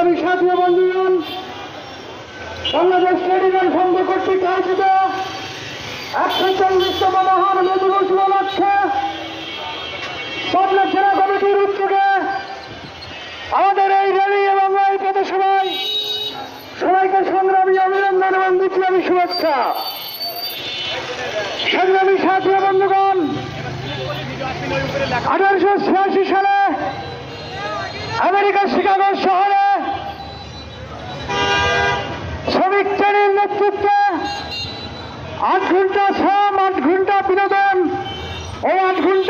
সংগ্রামী সাথী বন্ধুগণ, Bangladesh trade union সংঘ কর্তৃক আয়োজিত 140তম মহান মে দিবস উপলক্ষে পাবনা জেলা কমিটির উদ্যোগে আমাদের এই র্যালি এবং এই পথসভায় সবাইকে সংগ্রামী অভিনন্দন এবং বিপ্লবী শুভেচ্ছা। সংগ্রামী সাথী বন্ধুগণ, 1886 সালে আমেরিকার শিকাগো শহরে শ্রমিক শ্রেণীর নেতৃত্বে 8 ঘন্টা শ্রম, 8 ঘন্টা বিনোদন ও 8 ঘন্টা